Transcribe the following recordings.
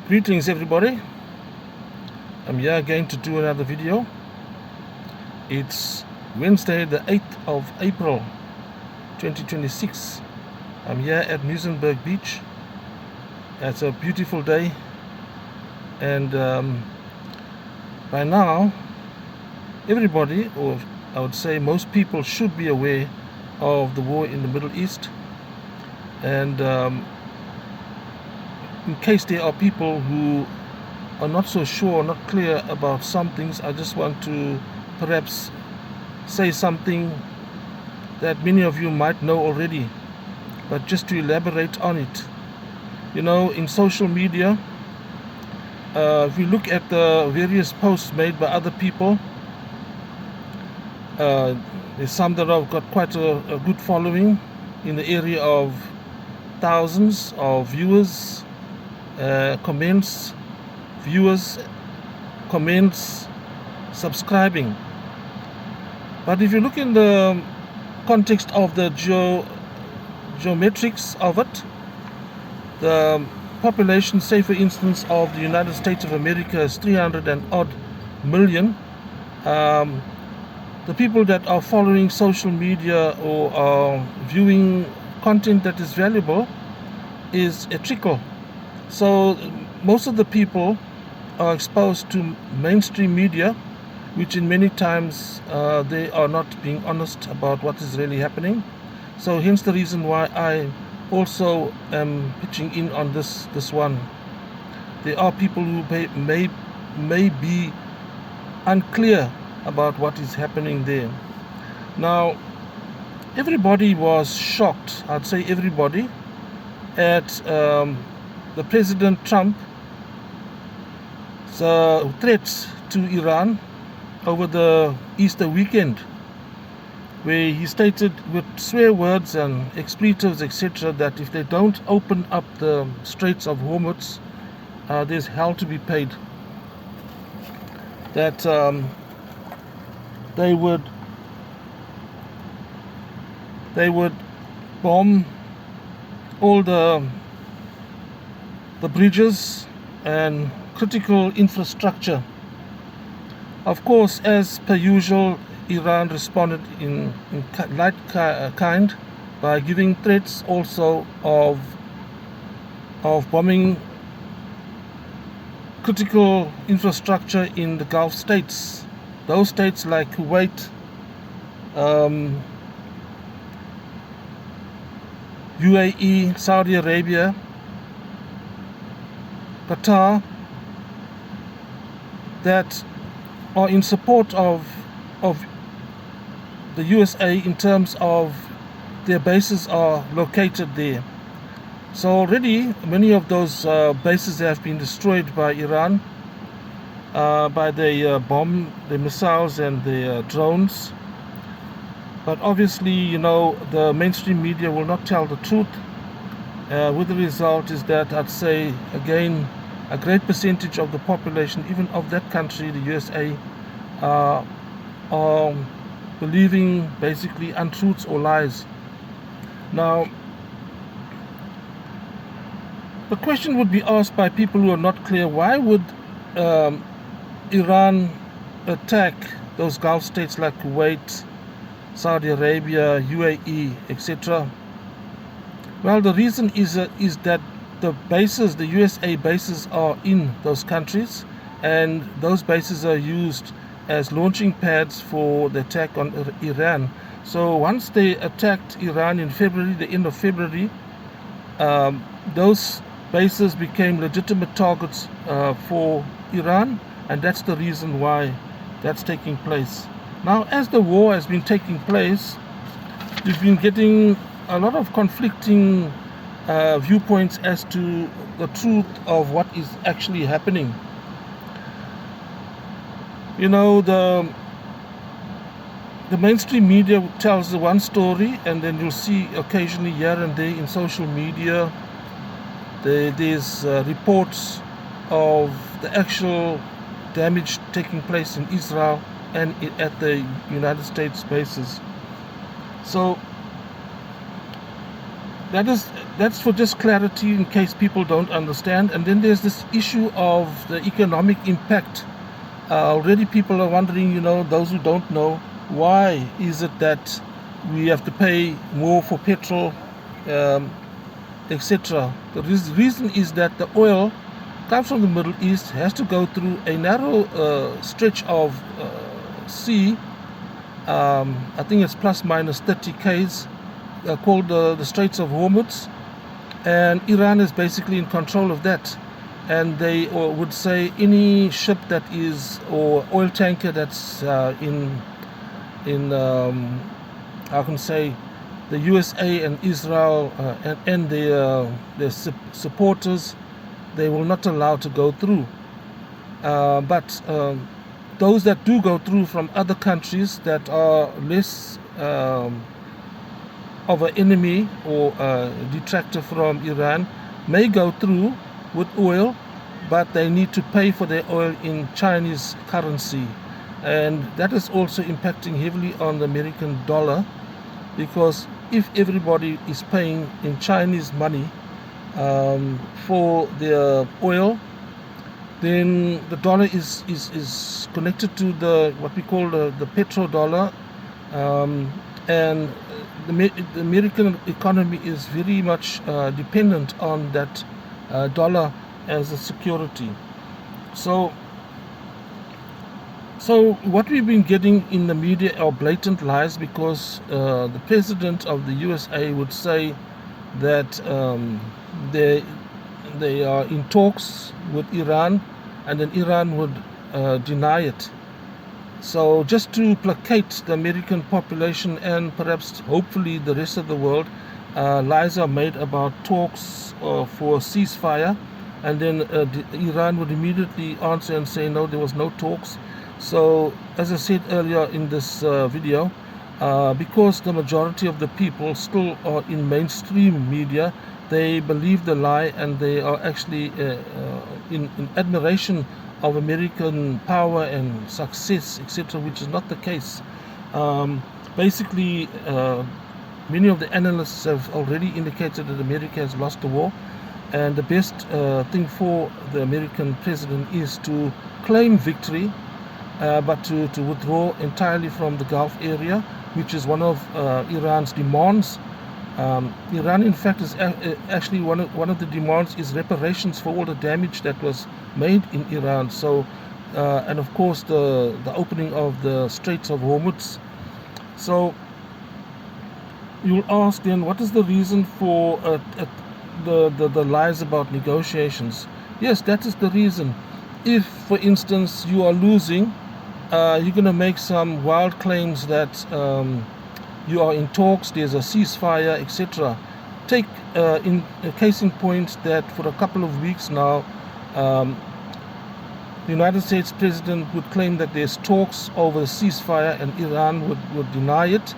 Greetings everybody, I'm here again to do another video. It's Wednesday the 8th of April 2026. I'm here at Muizenberg Beach. It's a beautiful day, and by now everybody, or I would say most people, should be aware of the war in the Middle East. And in case there are people who are not so sure, not clear about some things, I just want to perhaps say something that many of you might know already, but just to elaborate on it. You know, in social media, if you look at the various posts made by other people, there's some that have got quite a good following in the area of thousands of viewers, comments, subscribing. But if you look in the context of the geometrics of it, the population, say for instance, of the United States of America is 300 and odd million. The people that are following social media or are viewing content that is valuable is a trickle. So most of the people are exposed to mainstream media, which in many times they are not being honest about what is really happening. So hence the reason why I also am pitching in on this one. There are people who may be unclear about what is happening there. Now, everybody was shocked, I'd say everybody, at the President Trump's threats to Iran over the Easter weekend, where he stated with swear words and expletives, etc., that if they don't open up the Straits of Hormuz, there's hell to be paid. That they would bomb all the bridges and critical infrastructure. Of course, as per usual, Iran responded in light kind by giving threats also of bombing critical infrastructure in the Gulf states. Those states like Kuwait, UAE, Saudi Arabia, Qatar, that are in support of the USA in terms of their bases are located there. So already many of those bases have been destroyed by Iran, by the bomb, the missiles and the drones. But obviously, you know, the mainstream media will not tell the truth. With the result is that I'd say again, a great percentage of the population, even of that country, the USA, are believing basically untruths or lies. Now, the question would be asked by people who are not clear: why would Iran attack those Gulf states like Kuwait, Saudi Arabia, UAE, etc.? Well, the reason is that the bases, the USA bases, are in those countries, and those bases are used as launching pads for the attack on Iran. So once they attacked Iran in February, the end of February, those bases became legitimate targets for Iran, and that's the reason why that's taking place. Now, as the war has been taking place, we've been getting a lot of conflicting viewpoints as to the truth of what is actually happening. You know, the mainstream media tells the one story, and then you'll see occasionally here and there in social media there's reports of the actual damage taking place in Israel and at the United States bases. So that is that's for just clarity in case people don't understand. And then there's this issue of the economic impact. Already people are wondering, those who don't know, why is it that we have to pay more for petrol, etc. The reason is that the oil comes from the Middle East, has to go through a narrow stretch of sea. I think it's plus minus 30 k's, called the Straits of Hormuz, and Iran is basically in control of that. And they would say any ship that is, or oil tanker that's in I can say the USA and Israel and their supporters, they will not allow to go through. But those that do go through from other countries that are less of an enemy or detractor from Iran may go through with oil, but they need to pay for their oil in Chinese currency. And that is also impacting heavily on the American dollar, because if everybody is paying in Chinese money for their oil, then the dollar is connected to what we call the petrodollar, and the American economy is very much dependent on that dollar as a security. So what we've been getting in the media are blatant lies, because the president of the USA would say that they are in talks with Iran, and then Iran would deny it. So just to placate the American population and perhaps hopefully the rest of the world, lies are made about talks for a ceasefire, and then Iran would immediately answer and say no, there was no talks. So as I said earlier in this video, because the majority of the people still are in mainstream media, they believe the lie, and they are actually in admiration of American power and success, etc., which is not the case. Basically, many of the analysts have already indicated that America has lost the war, and the best thing for the American president is to claim victory, but to withdraw entirely from the Gulf area, which is one of Iran's demands. Iran, in fact, is actually one of the demands is reparations for all the damage that was made in Iran. So, and of course, the opening of the Straits of Hormuz. So, you'll ask then, what is the reason for the lies about negotiations? Yes, that is the reason. If, for instance, you are losing, you're going to make some wild claims that you are in talks, there's a ceasefire, etc. Take in a case in point that for a couple of weeks now, the United States president would claim that there's talks over a ceasefire, and Iran would deny it.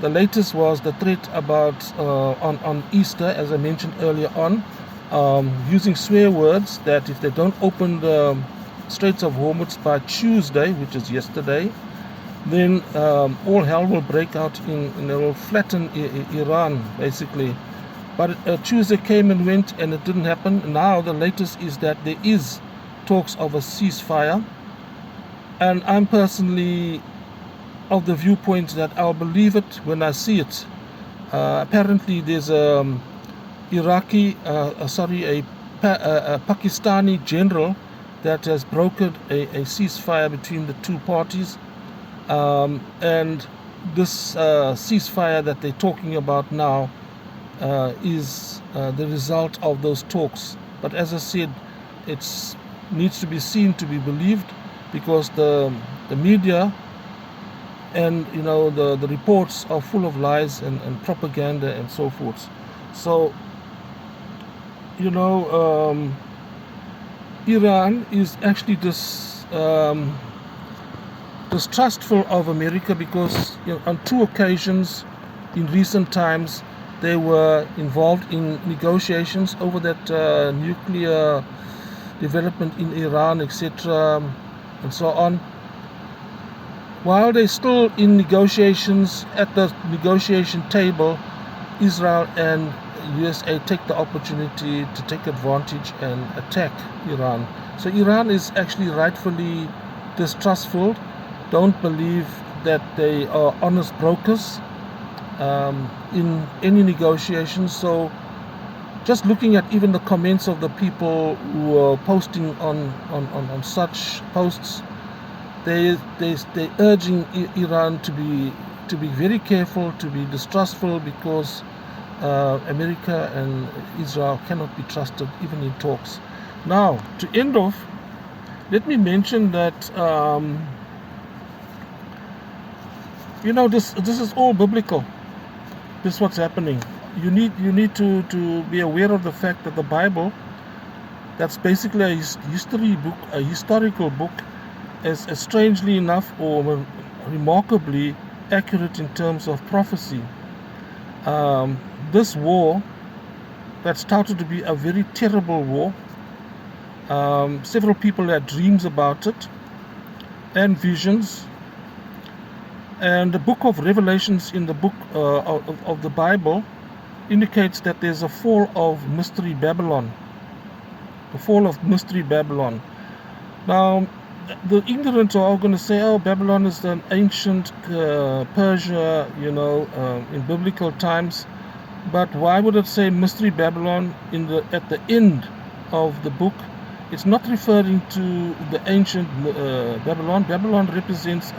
The latest was the threat about on Easter, as I mentioned earlier on, using swear words that if they don't open the Straits of Hormuz by Tuesday, which is yesterday, then all hell will break out and it will flatten Iran, basically. But Tuesday came and went, and it didn't happen. Now the latest is that there is talks of a ceasefire, and I'm personally of the viewpoint that I'll believe it when I see it. Apparently there's a Pakistani general that has brokered a ceasefire between the two parties, and this ceasefire that they're talking about now is the result of those talks. But as I said, it needs to be seen to be believed, because the media and the reports are full of lies and propaganda and so forth. So Iran is actually distrustful of America, because on two occasions in recent times they were involved in negotiations over that nuclear development in Iran, etc., and so on. While they're still in negotiations at the negotiation table, Israel and USA take the opportunity to take advantage and attack Iran. So Iran is actually rightfully distrustful, don't believe that they are honest brokers in any negotiations. So just looking at even the comments of the people who are posting on such posts, they're urging Iran to be very careful, to be distrustful, because America and Israel cannot be trusted even in talks. Now, to end off, let me mention that this is all biblical. This is what's happening. You need to be aware of the fact that the Bible, that's basically a history book, a historical book, is strangely enough or remarkably accurate in terms of prophecy. This war that started to be a very terrible war, several people had dreams about it and visions, and the book of Revelations in the book of the Bible indicates that there's a fall of Mystery Babylon. The fall of Mystery Babylon. Now, the ignorant are all going to say, oh, Babylon is an ancient Persia, in biblical times. But why would it say Mystery Babylon at the end of the book? It's not referring to the ancient Babylon. Babylon represents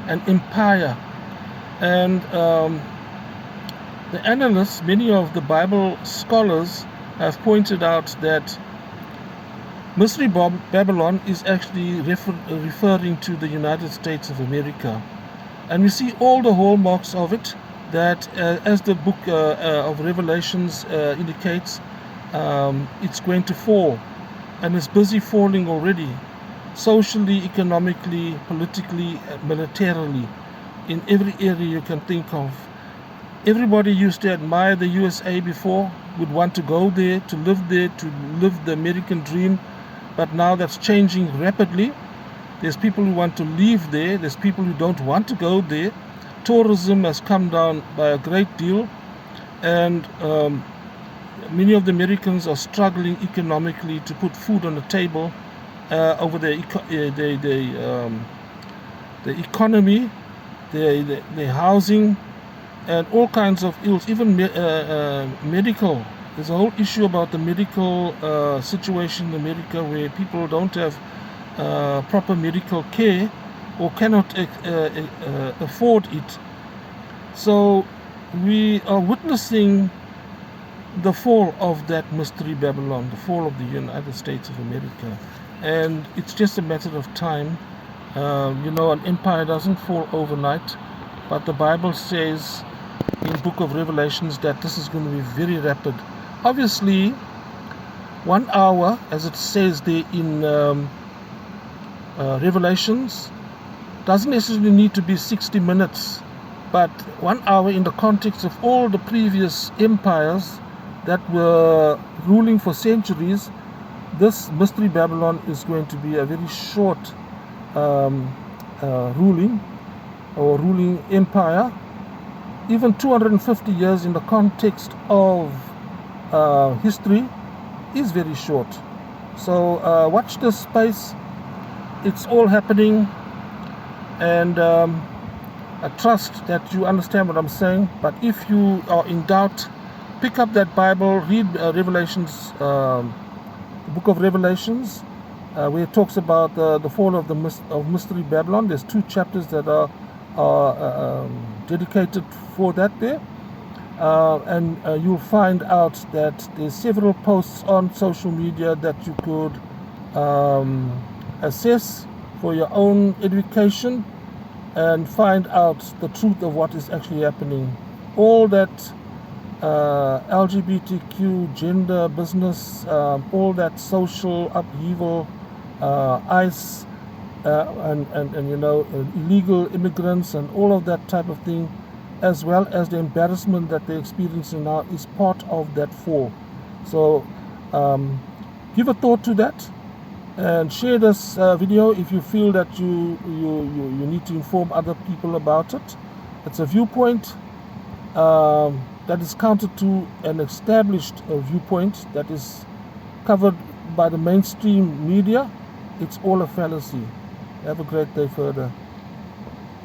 an empire. And the analysts, many of the Bible scholars, have pointed out that Mystery Babylon is actually referring to the United States of America. And we see all the hallmarks of it, that as the book of Revelations indicates, it's going to fall. And it's busy falling already, socially, economically, politically, militarily, in every area you can think of. Everybody used to admire the USA before, would want to go there, to live the American dream. But now that's changing rapidly. There's people who want to leave there. There's people who don't want to go there. Tourism has come down by a great deal. And many of the Americans are struggling economically to put food on the table over the economy, their housing, and all kinds of ills, even medical. There's a whole issue about the medical situation in America, where people don't have proper medical care or cannot afford it. So we are witnessing the fall of that Mystery Babylon, the fall of the United States of America. And it's just a matter of time. An empire doesn't fall overnight, but the Bible says in the book of Revelations that this is going to be very rapid. Obviously, 1 hour, as it says there in Revelations, doesn't necessarily need to be 60 minutes, but 1 hour in the context of all the previous empires that were ruling for centuries, this Mystery Babylon is going to be a very short ruling empire. Even 250 years in the context of history is very short. So watch this space. It's all happening, and I trust that you understand what I'm saying. But if you are in doubt, pick up that Bible, read Revelations, the book of Revelations, where it talks about the fall of Mystery Babylon. There's 2 chapters that are dedicated for that there. And you'll find out that there's several posts on social media that you could assess for your own education and find out the truth of what is actually happening. All that LGBTQ, gender, business, all that social upheaval, ICE, and illegal immigrants and all of that type of thing, as well as the embarrassment that they're experiencing now, is part of that fall. So give a thought to that, and share this video if you feel that you need to inform other people about it. It's a viewpoint. that is counter to an established viewpoint that is covered by the mainstream media, it's all a fallacy. Have a great day further.